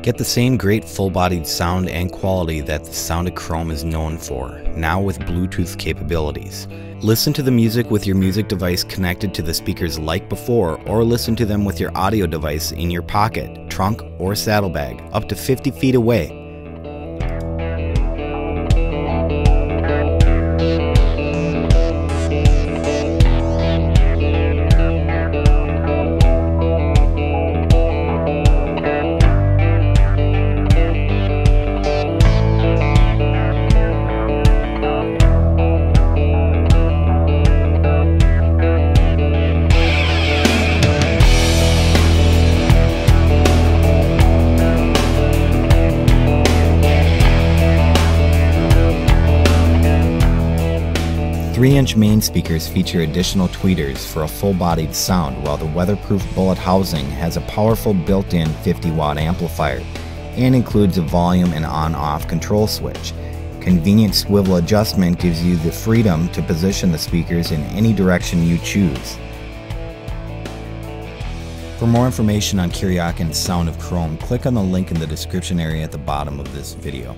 Get the same great full-bodied sound and quality that the sound of Chrome is known for, now with Bluetooth capabilities. Listen to the music with your music device connected to the speakers like before, or listen to them with your audio device in your pocket, trunk, or saddlebag, up to 50 feet away. The 3-inch main speakers feature additional tweeters for a full-bodied sound, while the weatherproof bullet housing has a powerful built-in 50-watt amplifier and includes a volume and on-off control switch. Convenient swivel adjustment gives you the freedom to position the speakers in any direction you choose. For more information on Kuryakyn's Sound of Chrome, click on the link in the description area at the bottom of this video.